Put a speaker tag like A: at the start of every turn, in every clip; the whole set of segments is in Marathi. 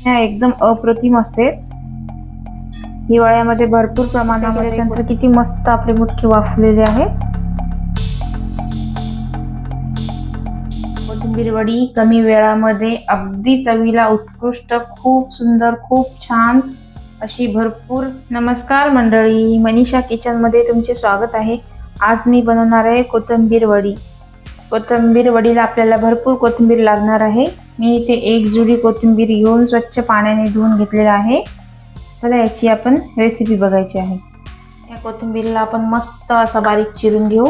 A: ह्या एकदम अप्रतिम असते। हिवाळ्यामध्ये भरपूर प्रमाणामध्ये
B: त्याच्यानंतर किती मस्त आपले मुटके वाफलेले आहेत।
A: कोथिंबीर वडी कमी वेळामध्ये अगदी चवीला उत्कृष्ट, खूप सुंदर, खूप छान अशी भरपूर। नमस्कार मंडळी, मनीषा किचन मध्ये तुमचे स्वागत आहे। आज मी बनवणार आहे कोथिंबीर वडी। कोथिंबीर वडीला आपल्याला भरपूर कोथिंबीर लागणार आहे। मी इथे एक जुडी कोथिंबीर घेऊन स्वच्छ पाण्याने धुवून घेतलेला आहे। चला याची आपण रेसिपी बघायची आहे। या कोथिंबीरला आपण मस्त असा बारीक चिरून घेऊ।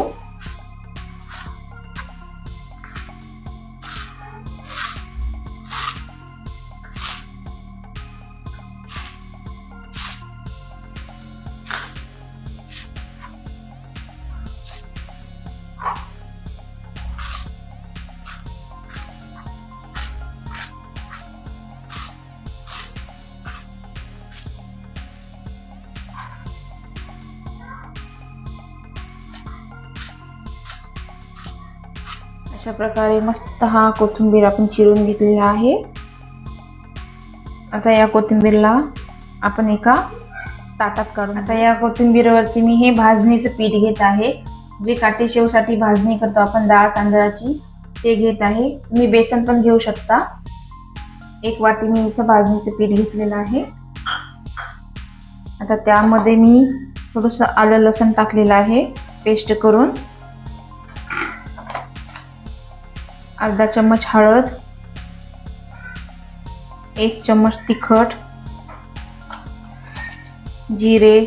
A: अशा प्रकारे मस्त हा कोथिंबीर आपण चिरून घेतलेला आहे। आता या कोथिंबीरला आपण एका ताटात काढून, आता या कोथिंबीरवरती मी हे भाजणीचं पीठ घेत आहे। जे काटे शेवसाठी भाजणी करतो आपण डाळ तांदळाची, ते घेत आहे। तुम्ही बेसन पण घेऊ शकता। एक वाटी मी इथं भाजणीचं पीठ घेतलेलं आहे। आता त्यामध्ये मी थोडंसं आलं लसूण टाकलेलं आहे पेस्ट करून। अर्धा चम्मच हळद, 1 चम्मच तिखट, जिरे,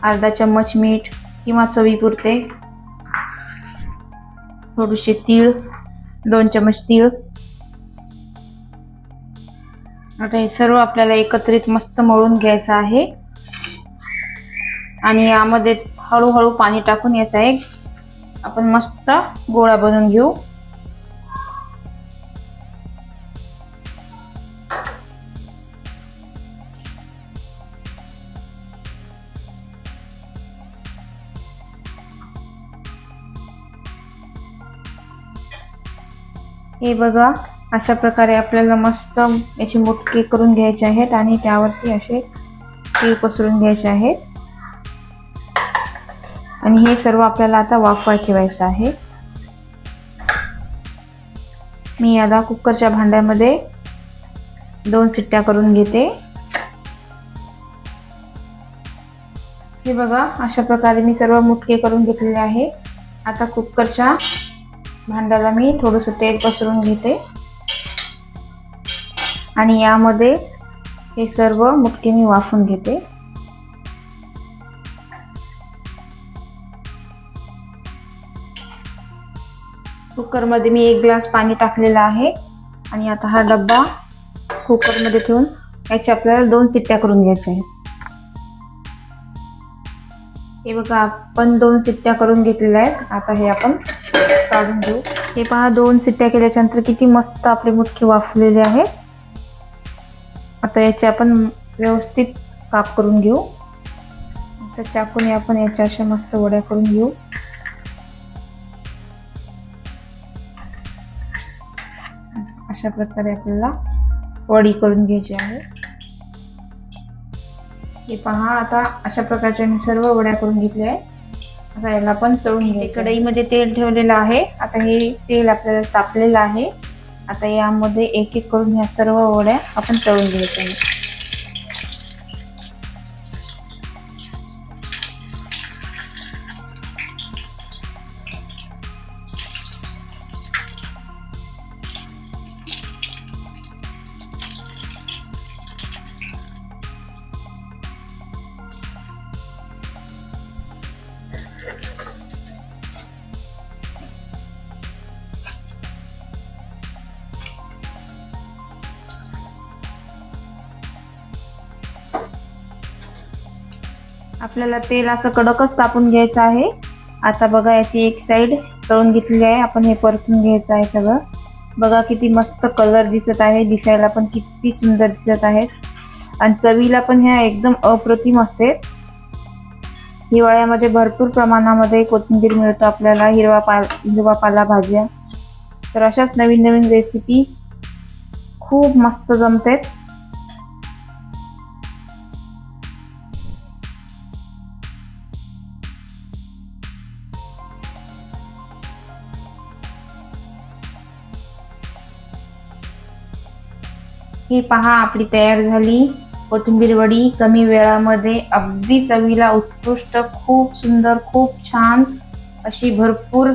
A: अर्धा चम्मच मीठ किंवा चवीपुरते, थोडेसे तीळ, 2 चम्मच तीळ। आता हे सर्व आपल्याला एकत्रित मस्त मळून घ्यायचं आहे आणि यामध्ये हळूहळू पाणी टाकून याचा एक आपण मस्त गोळा बनवून घेऊ। हे बघा, अशा प्रकारे आपल्याला मस्त याचे मुटके करून घ्यायचे आहेत आणि त्यावरती असे तीळ पसरून घ्यायचे आहेत आणि हे सर्व आपल्याला आता वाफवायला ठेवायचं आहे। मी आता कुकरच्या भांड्यामध्ये 2 शिट्ट्या करून घेते। हे बघा, अशा प्रकारे मी सर्व मुटके करून घेतलेले आहे। आता कुकरच्या भांड्याला मी थोडंसं तेल पसरून घेते आणि यामध्ये हे सर्व मुटके मी वाफून घेते। कुकरमध्ये मी 1 ग्लास पाणी टाकलेलं आहे आणि आता हा डब्बा कुकरमध्ये ठेवून याची आपल्याला 2 शिट्ट्या करून घ्यायच्या आहेत। हे बघा, आपण 2 शिट्ट्या करून घेतलेल्या आहेत। आता हे आपण काढून घेऊ। हे पहा, 2 शिट्ट्या केल्यानंतर किती मस्त आपले मुटके वाफलेले आहेत। आता याचे आपण व्यवस्थित काप करून घेऊ। आता चाकूने आपण याच्या अशा मस्त वड्या करून घेऊ। अशा प्रकारे आपल्याला वडी करून घ्यायची आहे। हे पहा, आता अशा प्रकारच्या मी सर्व वड्या करून घेतल्या आहेत। आता याला आपण तळून घ्यायचं। कढईमध्ये तेल ठेवलेलं आहे। आता हे तेल आपल्याला तापलेलं आहे। आता यामध्ये एक एक करून ह्या सर्व वड्या आपण तळून घ्यायच्या आहेत। आपल्याला तेल असं कडकच तापून घ्यायचं आहे। आता बघा, याची एक साइड तळून घेतली आहे। आपण हे परतून घ्यायचं आहे सगळं। बघा किती मस्त कलर दिसत आहे, दिसायला पण किती सुंदर दिसत आहेत आणि चवीला पण ह्या एकदम अप्रतिम असते। हिवाळ्यामध्ये भरपूर प्रमाणामध्ये कोथिंबीर मिळतो आपल्याला, हिरवा पालेभाज्या। तर अशाच नवीन नवीन रेसिपी खूप मस्त जमतेत. ही पहा आपली तयार झाली कोथिंबीर वडी. कमी वेळामध्ये अगदी चवीला उत्कृष्ट, खूप सुंदर, खूप छान अशी भरपूर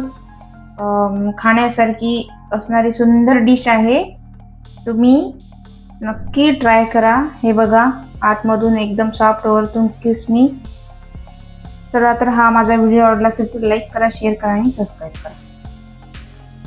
A: खाण्यासारखी असणारी सुंदर डिश आहे. तुम्ही नक्की ट्राय करा. हे बघा, आतमधून एकदम सॉफ्ट, वरतून क्रिस्पी. चला तर हा माझा व्हिडिओ आवडला असेल तर लाईक करा, शेअर करा आणि सबस्क्राईब करा.